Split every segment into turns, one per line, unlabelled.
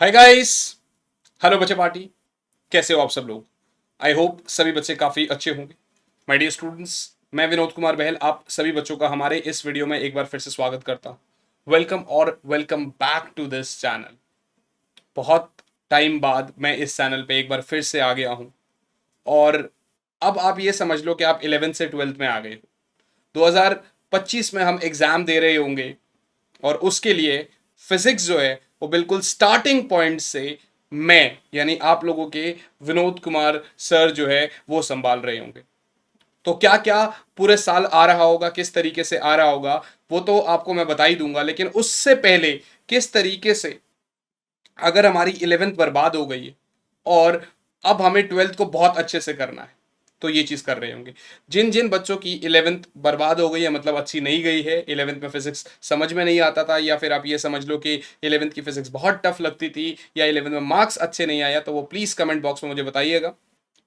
Hi guys. Hello बच्चे party. कैसे हो आप सब लोग? आई होप सभी बच्चे काफ़ी अच्छे होंगे। माय डियर स्टूडेंट्स, मैं विनोद कुमार बहल आप सभी बच्चों का हमारे इस वीडियो में एक बार फिर से स्वागत करता हूँ। वेलकम और welcome back to this channel. बहुत टाइम बाद मैं इस चैनल पे एक बार फिर से आ गया हूँ। और अब आप ये समझ लो कि आप 11th से 12th में आ गए हो। 2025 में हम एग्ज़ाम दे रहे होंगे और उसके लिए फिजिक्स जो है वो बिल्कुल स्टार्टिंग पॉइंट से मैं यानी आप लोगों के विनोद कुमार सर जो है वो संभाल रहे होंगे। तो क्या क्या पूरे साल आ रहा होगा, किस तरीके से आ रहा होगा, वो तो आपको मैं बता ही दूंगा। लेकिन उससे पहले किस तरीके से अगर हमारी 11th बर्बाद हो गई है और अब हमें 12th को बहुत अच्छे से करना है, तो ये चीज़ कर रहे होंगे। जिन जिन बच्चों की 11th बर्बाद हो गई है, मतलब अच्छी नहीं गई है, 11th में फिजिक्स समझ में नहीं आता था, या फिर आप ये समझ लो कि 11th की फिजिक्स बहुत टफ लगती थी, या 11th में मार्क्स अच्छे नहीं आया, तो वो प्लीज़ कमेंट बॉक्स में मुझे बताइएगा।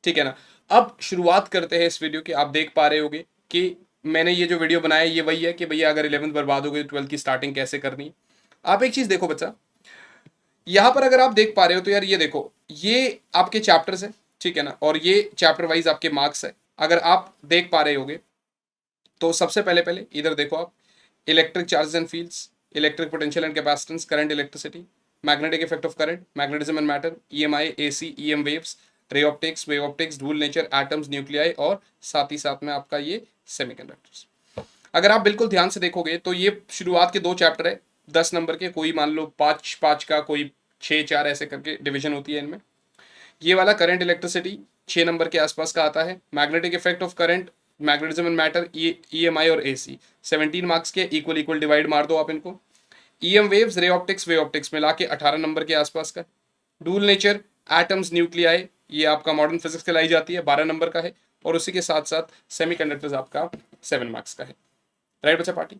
ठीक है ना? अब शुरुआत करते हैं इस वीडियो की। आप देख पा रहे होगे कि मैंने ये जो वीडियो बनाया ये वही है कि भैया अगर 11th बर्बाद हो गई तो 12th की स्टार्टिंग कैसे करनी है। आप एक चीज़ देखो बच्चा, यहां पर अगर आप देख पा रहे हो तो यार ये देखो, ये आपके चैप्टर्स है, ठीक है ना, और ये चैप्टर वाइज आपके मार्क्स है। अगर आप देख पा रहे होगे तो सबसे पहले पहले इधर देखो आप, electric charges and fields, electric potential and capacitance, current, electricity, magnetic effect of current, magnetism and matter, EMI, AC, EM waves, ray optics, wave optics, धूल नेचर, एटम्स, न्यूक्लियाई, और साथ ही साथ में आपका ये सेमीकंडक्टर्स। अगर आप बिल्कुल ध्यान से देखोगे तो ये शुरुआत के दो चैप्टर है, 10 नंबर के, कोई मान लो 5 5 का, कोई 6 4, ऐसे करके डिवीजन होती है इनमें। ये वाला करंट इलेक्ट्रिसिटी 6 नंबर के आसपास का आता है। Magnetic effect of current, magnetism and matter, EMI और एसी 17 मार्क्स के, इक्वल इक्वल डिवाइड मार दो आप इनको। ईएम वेव्स, रे ऑप्टिक्स, वे ऑप्टिक्स मिला के 18 नंबर के आसपास का। डूल नेचर, एटम्स, न्यूक्लियाई, ये आपका मॉडर्न फिजिक्स कहलाई जाती है, 12 नंबर का है। और उसी के साथ साथ सेमीकंडक्टर्स आपका 7 मार्क्स का है। राइट बच्चा पार्टी?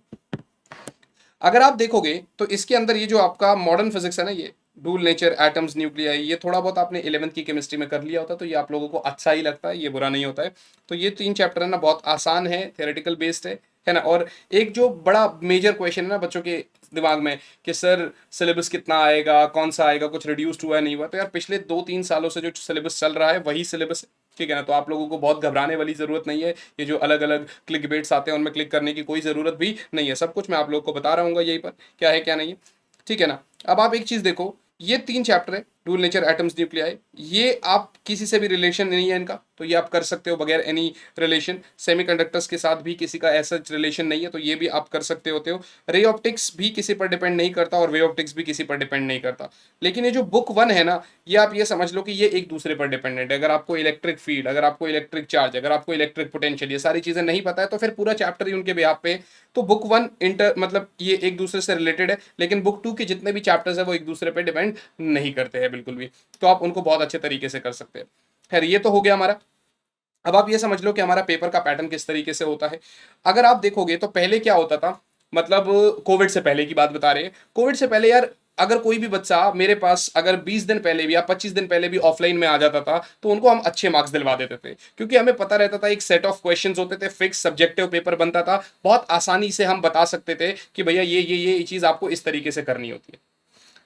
अगर आप देखोगे तो इसके अंदर ये जो आपका मॉडर्न फिजिक्स है ना, ये डूल नेचर, एटम्स, न्यूक्लियाई, ये थोड़ा बहुत आपने 11th की केमिस्ट्री में कर लिया होता तो ये आप लोगों को अच्छा ही लगता है, ये बुरा नहीं होता है। तो ये 3 चैप्टर है ना, बहुत आसान है, थियोरेटिकल बेस्ड है ना। और एक जो बड़ा मेजर क्वेश्चन है ना बच्चों के दिमाग में कि सर सिलेबस कितना आएगा, कौन सा आएगा, कुछ रिड्यूस्ड हुआ है नहीं हुआ, तो यार पिछले 2 3 सालों से जो सिलेबस चल रहा है वही सिलेबस है। ठीक है ना? तो आप लोगों को बहुत घबराने वाली ज़रूरत नहीं है। ये जो अलग अलग क्लिक बेट्स आते हैं उनमें क्लिक करने की कोई ज़रूरत भी नहीं है। सब कुछ मैं आप लोगों को बता रहा हूँ यहीं पर क्या है क्या नहीं है। ठीक है ना? अब आप एक चीज़ देखो, ये 3 चैप्टर है, रूल, नेचर, एटम्स, न्यूक्लियाई, ये आप किसी से भी रिलेशन नहीं है इनका, तो ये आप कर सकते हो बगैर एनी रिलेशन। सेमीकंडक्टर्स के साथ भी किसी का ऐसा रिलेशन नहीं है, तो ये भी आप कर सकते होते हो। रे ऑप्टिक्स भी किसी पर डिपेंड नहीं करता और वे ऑप्टिक्स भी किसी पर डिपेंड नहीं करता। लेकिन ये जो बुक 1 है ना, ये आप ये समझ लो कि ये एक दूसरे पर डिपेंडेंट है। अगर आपको इलेक्ट्रिक फील्ड, अगर आपको इलेक्ट्रिक चार्ज, अगर आपको इलेक्ट्रिक पोटेंशियल, ये सारी चीज़ें नहीं पता है तो फिर पूरा चैप्टर ही उनके बिहाफ पे। तो बुक 1 इंटर मतलब ये एक दूसरे से रिलेटेड है, लेकिन बुक 2 के जितने भी चैप्टर्स है वो एक दूसरे पे डिपेंड नहीं करते हैं बिल्कुल भी। तो आप उनको बहुत अच्छे तरीके से कर सकते हैं। खैर ये तो हो गया हमारा। अब आप ये समझ लो कि हमारा पेपर का पैटर्न किस तरीके से होता है। अगर आप देखोगे तो पहले क्या होता था, मतलब कोविड से पहले की बात बता रहे हैं। कोविड से पहले यार अगर कोई भी बच्चा मेरे पास अगर 20 दिन पहले भी या 25 दिन पहले भी ऑफलाइन में आ जाता था तो उनको हम अच्छे मार्क्स दिलवा देते थे, क्योंकि हमें पता रहता था एक सेट ऑफ क्वेश्चंस होते थे, फिक्स सब्जेक्टिव पेपर बनता था, बहुत आसानी से हम बता सकते थे कि भैया ये चीज़ आपको इस तरीके से करनी होती है।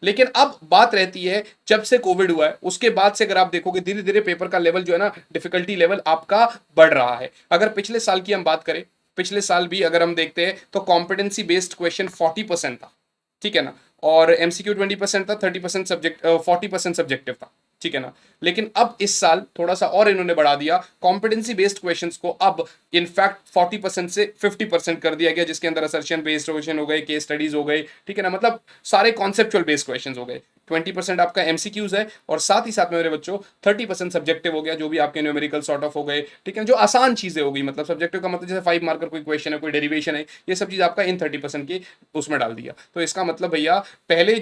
लेकिन अब बात रहती है, जब से कोविड हुआ है उसके बाद से अगर आप देखोगे धीरे धीरे पेपर का लेवल जो है ना, डिफिकल्टी लेवल आपका बढ़ रहा है। अगर पिछले साल की हम बात करें, पिछले साल भी अगर हम देखते हैं तो कॉम्पिटेंसी बेस्ड क्वेश्चन 40% था। ठीक है ना? और एमसीक्यू 20% था, 30% सब्जेक्ट, 40% सब्जेक्टिव था। ठीक है ना? लेकिन अब इस साल थोड़ा सा और इन्होंने बढ़ा दिया, कॉम्पिटेंसी बेस्ड क्वेश्चंस को अब इनफैक्ट 40% से 50% कर दिया गया, जिसके अंदर असर्शन बेस्ड क्वेश्चन हो गए, केस स्टडीज हो गए। ठीक है ना? मतलब सारे कॉन्सेप्चुअल बेस्ड क्वेश्चन हो गए। 20% आपका एमसीक्यूज है और साथ ही साथ में मेरे बच्चों 30% सब्जेक्टिव हो गया, जो भी आपके न्यूमेरिकल सॉर्ट ऑफ हो गए। ठीक है? जो आसान चीजें हो गई, मतलब सब्जेक्टिव का मतलब जैसे 5 मार्कर कोई क्वेश्चन है, कोई डेरिवेशन है, ये सब चीज आपका इन 30% की उसमें डाल दिया। तो इसका मतलब भैया पहले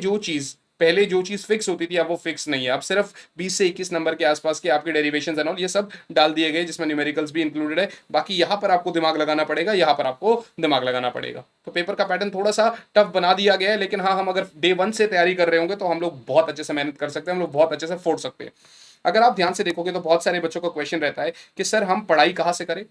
जो चीज फिक्स होती थी अब वो फिक्स नहीं है। अब सिर्फ 20 से 21 नंबर के आसपास के आपके डेरिवेशंस एंड ऑल ये सब डाल दिए गए, जिसमें न्यूमेरिकल्स भी इंक्लूडेड है। बाकी यहाँ पर आपको दिमाग लगाना पड़ेगा, यहाँ पर आपको दिमाग लगाना पड़ेगा। तो पेपर का पैटर्न थोड़ा सा टफ बना दिया गया है, लेकिन हाँ, हम अगर डे 1 से तैयारी कर रहे होंगे तो हम लोग बहुत अच्छे से मेहनत कर सकते हैं, हम लोग बहुत अच्छे से फोड़ सकते हैं। अगर आप ध्यान से देखोगे तो बहुत सारे बच्चों का क्वेश्चन रहता है कि सर हम पढ़ाई कहाँ से करें,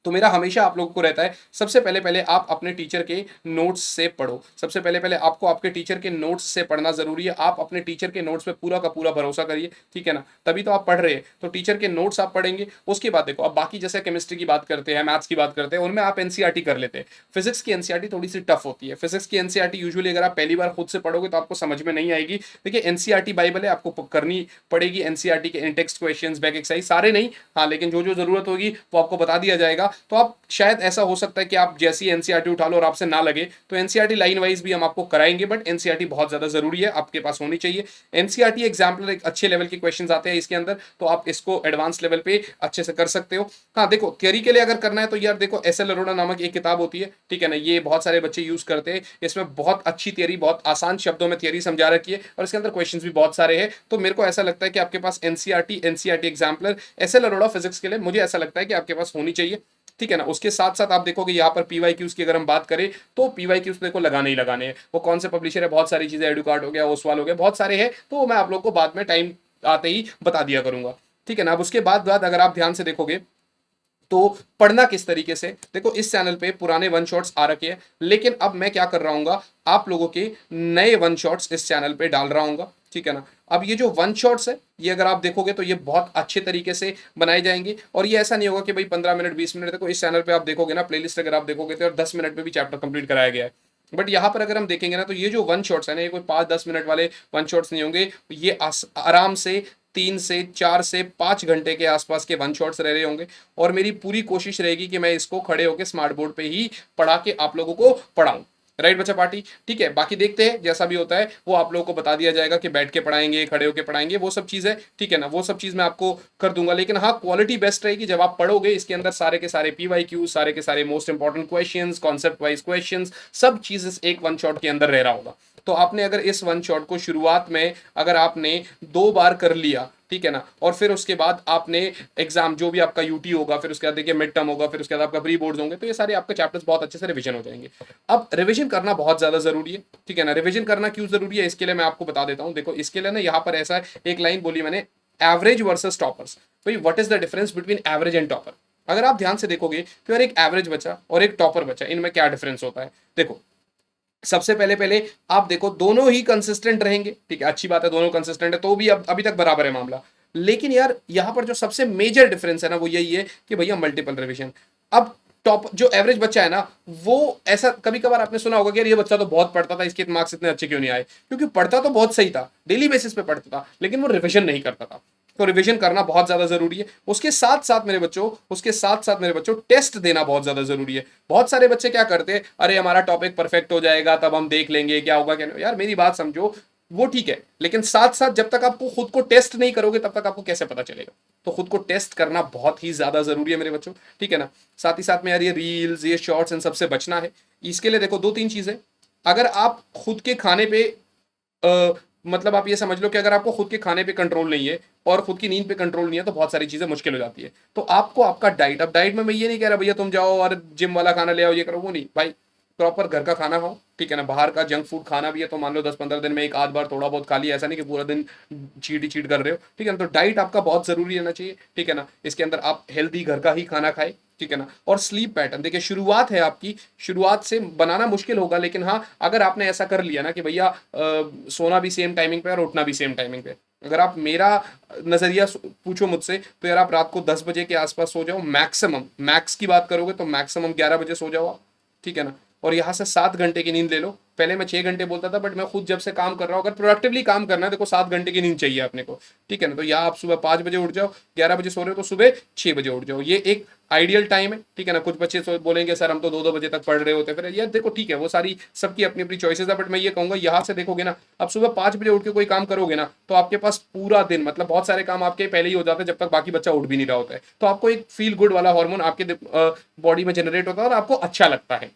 तो मेरा हमेशा आप लोगों को रहता है, सबसे पहले पहले आप अपने टीचर के नोट्स से पढ़ो। सबसे पहले पहले आपको आपके टीचर के नोट्स से पढ़ना ज़रूरी है। आप अपने टीचर के नोट्स पे पूरा का पूरा भरोसा करिए, ठीक है ना, तभी तो आप पढ़ रहे हैं। तो टीचर के नोट्स आप पढ़ेंगे, उसके बाद देखो अब बाकी जैसे केमिस्ट्री की बात करते हैं, मैथ्स की बात करते हैं, उनमें आप एनसीईआरटी कर लेते हैं। फिजिक्स की एनसीईआरटी थोड़ी सी टफ होती है। फिजिक्स की एनसीईआरटी यूजुअली अगर आप पहली बार खुद से पढ़ोगे तो आपको समझ में नहीं आएगी। देखिए एनसीईआरटी बाइबल है, आपको करनी पड़ेगी एनसीईआरटी के इंटेक्स्ट क्वेश्चंस, बैक एक्सरसाइज सारे नहीं, हाँ, लेकिन जो जो जरूरत होगी वो आपको बता दिया जाएगा। तो आप शायद ऐसा हो सकता है कि आप जैसी एनसीईआरटी उठा लो और आपसे ना लगे, तो एनसीईआरटी लाइन वाइज भी हम आपको कराएंगे, बट एनसीईआरटी बहुत ज्यादा जरूरी है, आपके पास होनी चाहिए। एनसीईआरटी एग्जाम्पल एक अच्छे लेवल के क्वेश्चंस आते हैं इसके अंदर, तो आप इसको एडवांस लेवल पे अच्छे से कर सकते हो। हाँ देखो थियरी के लिए अगर करना है तो यार देखो एस एल अरोड़ा नामक एक किताब होती है, ठीक है ना, ये बहुत सारे बच्चे यूज करते हैं। इसमें बहुत अच्छी थियरी, बहुत आसान शब्दों में थियरी समझा रखी है और इसके अंदर क्वेश्चंस भी बहुत सारे हैं। तो मेरे को ऐसा लगता है कि आपके पास NCERT exemplar S L Arora physics के लिए मुझे ऐसा लगता है कि आपके पास होनी चाहिए, ठीक है ना। उसके साथ साथ आप देखोगे यहाँ पर पीवाईक्यूज की अगर हम बात करें तो पीवाईक्यूज देखो लगाने ही लगाने हैं। वो कौन से पब्लिशर है, बहुत सारी चीजें, एडुकार्ट हो गया, ओसवाल हो गया, बहुत सारे हैं, तो मैं आप लोग को बाद में टाइम आते ही बता दिया करूंगा, ठीक है ना। अब उसके बाद अगर आप ध्यान से देखोगे तो पढ़ना किस तरीके से, देखो इस चैनल पे पुराने वन शॉट्स आ रखे हैं, लेकिन अब मैं क्या कर रहा हूँ, आप लोगों के नए वन शॉट्स इस चैनल पे डाल रहा हूँ, ठीक है ना। अब ये जो वन शॉट्स है ये अगर आप देखोगे तो ये बहुत अच्छे तरीके से बनाए जाएंगे और ये ऐसा नहीं होगा कि भाई 15 मिनट 20 मिनट, देखो इस चैनल पे आप देखोगे ना प्लेलिस्ट अगर आप देखोगे तो 10 मिनट में भी चैप्टर कंप्लीट कराया गया है। बट यहाँ पर अगर हम देखेंगे ना तो ये जो वन शॉट्स है ना, ये कोई 5-10 मिनट वाले वन शॉट्स नहीं होंगे, ये आराम से 3 से 4 से 5 घंटे के आसपास के वन शॉट्स रह रहे होंगे। और मेरी पूरी कोशिश रहेगी कि मैं इसको खड़े होकर स्मार्ट बोर्ड पे ही पढ़ा के आप लोगों को पढ़ाऊं, राइट बच्चा पार्टी, ठीक है। बाकी देखते हैं जैसा भी होता है वो आप लोगों को बता दिया जाएगा कि बैठ के पढ़ाएंगे, खड़े होकर पढ़ाएंगे, वो सब चीज़ है, ठीक है ना, वो सब चीज़ मैं आपको कर दूंगा। लेकिन हाँ क्वालिटी बेस्ट रहेगी जब आप पढ़ोगे, इसके अंदर सारे के सारे पीवाईक्यू, सारे के सारे most important questions, concept wise questions, सब चीज़ एक वन शॉट के अंदर रह रहा होगा। तो आपने अगर इस वन शॉट को शुरुआत में अगर आपने 2 बार कर लिया, ठीक है ना, और फिर उसके बाद आपने एग्जाम जो भी आपका यूटी होगा, फिर उसके बाद देखिए मिड टर्म होगा, फिर उसके बाद आपका प्री बोर्ड्स होंगे, तो ये सारे आपके चैप्टर्स बहुत अच्छे से रिवीजन हो जाएंगे। अब रिवीजन करना बहुत ज्यादा जरूरी है, ठीक है ना। रिवीजन करना क्यों जरूरी है इसके लिए मैं आपको बता देता हूं। देखो इसके लिए ना यहाँ पर ऐसा एक लाइन बोली मैंने, एवरेज वर्सेस टॉपर्स। भाई what is the difference between average and topper. अगर आप ध्यान से देखोगे तो यार एक एवरेज बच्चा और एक टॉपर बच्चा, इनमें क्या डिफरेंस होता है। देखो सबसे पहले पहले आप देखो दोनों ही कंसिस्टेंट रहेंगे, ठीक है, अच्छी बात है, दोनों कंसिस्टेंट है, तो भी अब अभी तक बराबर है मामला। लेकिन यार यहां पर जो सबसे मेजर डिफरेंस है ना वो यही है कि भैया मल्टीपल रिवीजन। अब टॉप जो एवरेज बच्चा है ना, वो ऐसा कभी कभार आपने सुना होगा कि यार ये बच्चा तो बहुत पढ़ता था, इसके मार्क्स इतने अच्छे क्यों नहीं आए, क्योंकि पढ़ता तो बहुत सही था, डेली बेसिस पे पढ़ता था, लेकिन वो रिविजन नहीं करता था। तो रिवीजन करना बहुत ज्यादा जरूरी है। उसके साथ साथ मेरे बच्चों टेस्ट देना बहुत ज्यादा जरूरी है। बहुत सारे बच्चे क्या करते हैं, अरे हमारा टॉपिक परफेक्ट हो जाएगा तब हम देख लेंगे क्या होगा क्या नहीं। यार मेरी बात समझो, वो ठीक है, लेकिन साथ साथ जब तक आप खुद को टेस्ट नहीं करोगे तब तक आपको कैसे पता चलेगा। तो खुद को टेस्ट करना बहुत ही ज्यादा जरूरी है मेरे बच्चों, ठीक है ना। साथ ही साथ में यार ये रील्स, ये शॉर्ट्स, इन सबसे बचना है। इसके लिए देखो 2-3 चीजें, अगर आप खुद के खाने पे मतलब आप ये समझ लो कि अगर आपको खुद के खाने पे कंट्रोल नहीं है और खुद की नींद पे कंट्रोल नहीं है तो बहुत सारी चीजें मुश्किल हो जाती है। तो आपको आपका डाइट, अब डाइट में मैं ये नहीं कह रहा भैया तुम जाओ और जिम वाला खाना ले आओ ये करो, वो नहीं भाई, प्रॉपर घर का खाना खाओ, ठीक है ना। बाहर का जंक फूड खाना भी है तो मान लो 10-15 दिन में एक आध बार थोड़ा बहुत खा लिया, ऐसा नहीं कि पूरा दिन चीट ही चीट कर रहे हो, ठीक है ना। तो डाइट आपका बहुत जरूरी रहना चाहिए, ठीक है ना। इसके अंदर आप हेल्दी घर का ही खाना खाए, ठीक है ना। और स्लीप पैटर्न देखिए, शुरुआत है आपकी, शुरुआत से बनाना मुश्किल होगा, लेकिन हाँ अगर आपने ऐसा कर लिया ना कि भैया सोना भी सेम टाइमिंग पे और उठना भी सेम टाइमिंग पे, अगर आप मेरा नजरिया पूछो मुझसे तो यार आप रात को 10 बजे के आसपास सो जाओ, मैक्सिमम, मैक्स की बात करोगे तो मैक्सिमम 11 बजे सो जाओ आप, ठीक है ना। और यहाँ से 7 घंटे की नींद ले लो। पहले मैं 6 घंटे बोलता था, बट मैं खुद जब से काम कर रहा हूँ, अगर प्रोडक्टिवली काम करना है देखो 7 घंटे की नींद चाहिए अपने को, ठीक है ना। तो या आप सुबह 5 बजे उठ जाओ, 11 बजे सो रहे हो तो सुबह 6 बजे उठ जाओ, ये एक आइडियल टाइम है, ठीक है ना। कुछ बच्चे बोलेंगे सर हम तो 2-2 बजे तक पढ़ रहे होते हैं, फिर यार देखो ठीक है वो सारी सबकी अपनी अपनी चॉइसेस है, बट मैं ये कहूंगा यहाँ से देखोगे ना, आप सुबह 5 बजे उठ के कोई काम करोगे ना तो आपके पास पूरा दिन, मतलब बहुत सारे काम आपके पहले ही हो जाते हैं जब तक बाकी बच्चा उठ भी नहीं रहा होता है। तो आपको एक फील गुड वाला हार्मोन आपके बॉडी में जनरेट होता है और आपको अच्छा लगता है।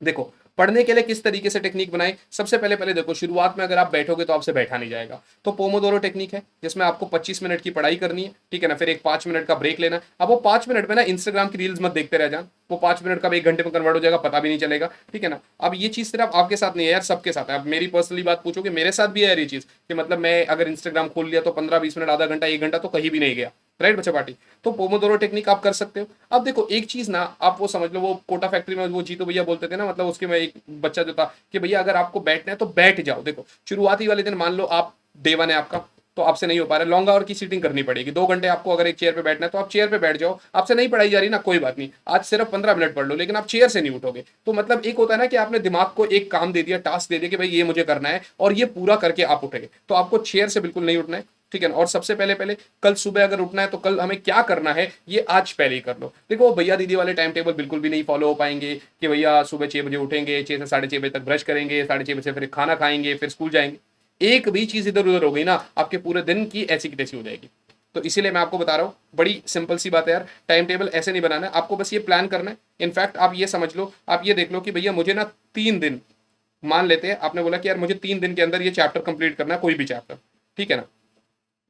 देखो पढ़ने के लिए किस तरीके से टेक्निक बनाए, सबसे पहले पहले देखो शुरुआत में अगर आप बैठोगे तो आपसे बैठा नहीं जाएगा, तो पोमोदोरो टेक्निक है जिसमें आपको 25 मिनट की पढ़ाई करनी है, ठीक है ना। फिर एक 5 मिनट का ब्रेक लेना। अब वो 5 मिनट में ना इंस्टाग्राम की रील्स मत देखते रह जान, वो 5 मिनट का 1 घंटे में कन्वर्ट हो जाएगा, पता भी नहीं चलेगा, ठीक है ना। अब ये चीज सिर्फ आपके साथ नहीं है यार, सबके साथ है। अब मेरी पर्सनली बात पूछोगे, मेरे साथ भी है यार ये चीज कि मतलब मैं अगर इंस्टाग्राम खोल लिया तो 15-20 मिनट, आधा घंटा, 1 घंटा तो कहीं भी नहीं गया, राइट बच्चा पार्टी। तो पोमोदोरो टेक्निक आप कर सकते हो। अब देखो एक चीज ना, आप वो समझ लो, वो कोटा फैक्ट्री में वो जीतो भैया बोलते थे ना, मतलब उसके में एक बच्चा जो था कि भैया अगर आपको बैठना है तो बैठ जाओ। देखो शुरुआती वाले दिन मान लो आप डे वन है आपका, तो आपसे नहीं हो पा रहा है, लॉन्ग आवर की सीटिंग करनी पड़ेगी, 2 घंटे आपको अगर एक चेयर पे बैठना है तो आप चेयर पे बैठ जाओ। आपसे नहीं पढ़ाई जा रही ना, कोई बात नहीं, आज सिर्फ 15 मिनट पढ़ लो, लेकिन आप चेयर से नहीं उठोगे। तो मतलब एक होता है ना कि आपने दिमाग को एक काम दे दिया, टास्क दे दिया कि भाई ये मुझे करना है, और ये पूरा करके आप उठेंगे। तो आपको चेयर से बिल्कुल नहीं उठना है, ठीक है ना। और सबसे पहले पहले कल सुबह अगर उठना है तो कल हमें क्या करना है ये आज पहले ही कर लो। देखो वो भैया दीदी वाले टाइम टेबल बिल्कुल भी नहीं फॉलो हो पाएंगे कि भैया सुबह 6 बजे उठेंगे, 6 से 6:30 बजे तक ब्रश करेंगे, 6:30 बजे से फिर खाना खाएंगे, फिर स्कूल जाएंगे। एक भी चीज इधर उधर हो गई ना, आपके पूरे दिन की ऐसी की तैसी हो जाएगी। तो इसीलिए मैं आपको बता रहा हूँ, बड़ी सिंपल सी बात है यार, टाइम टेबल ऐसे नहीं बनाना है आपको, बस ये प्लान करना है। इनफैक्ट आप ये समझ लो, आप ये देख लो कि भैया मुझे ना 3 दिन, मान लेते हैं आपने बोला कि यार मुझे 3 दिन के अंदर ये चैप्टर कंप्लीट करना है, कोई भी चैप्टर, ठीक है ना।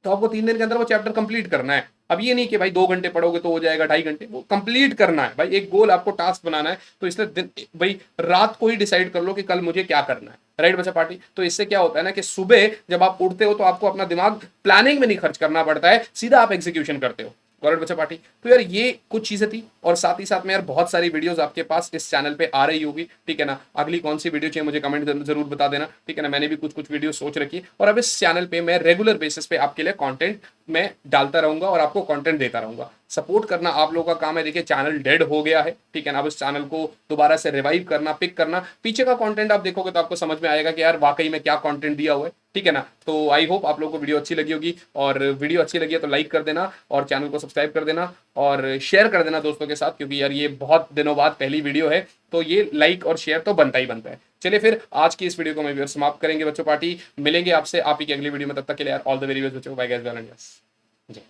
तो आपको 3 दिन के अंदर वो चैप्टर कंप्लीट करना है। अब ये नहीं कि भाई 2 घंटे पढ़ोगे तो हो जाएगा, 2.5 घंटे, वो कंप्लीट करना है भाई, एक गोल आपको टास्क बनाना है। तो इसलिए दिन भाई रात को ही डिसाइड कर लो कि कल मुझे क्या करना है, राइट बच्चा पार्टी। तो इससे क्या होता है ना कि सुबह जब आप उठते हो तो आपको अपना दिमाग प्लानिंग में नहीं खर्च करना पड़ता है, सीधा आप एग्जीक्यूशन करते हो। गॉट बच्चा पार्टी। तो यार ये कुछ चीजें थी, और साथ ही साथ में यार बहुत सारी वीडियोस आपके पास इस चैनल पे आ रही होगी, ठीक है ना। अगली कौन सी वीडियो चाहिए मुझे कमेंट जरूर बता देना, ठीक है ना। मैंने भी कुछ कुछ वीडियो सोच रखी है, और अब इस चैनल पे मैं रेगुलर बेसिस पे आपके लिए कंटेंट मैं डालता रहूंगा और आपको कंटेंट देता रहूंगा। सपोर्ट करना आप लोगों का काम है। देखिए चैनल डेड हो गया है, ठीक है ना। अब इस चैनल को दोबारा से रिवाइव करना, पिक करना, पीछे का कंटेंट आप देखोगे तो आपको समझ में आएगा कि यार वाकई में क्या कंटेंट दिया हुआ है, ठीक है ना। तो आई होप आप लोगों को वीडियो अच्छी लगी होगी, और वीडियो अच्छी लगी है तो लाइक कर देना, और चैनल को सब्सक्राइब कर देना, और शेयर कर देना दोस्तों के साथ, क्योंकि यार ये बहुत दिनों बाद पहली वीडियो है, तो ये लाइक और शेयर तो बनता ही बनता है। चलिए फिर आज की इस वीडियो को मैं समाप्त करेंगे बच्चों पार्टी। मिलेंगे आपसे आप ही की अगली वीडियो में, तब तक के लिए यार ऑल द वेरी बेस्ट बच्चों, बाय गाइस, जी।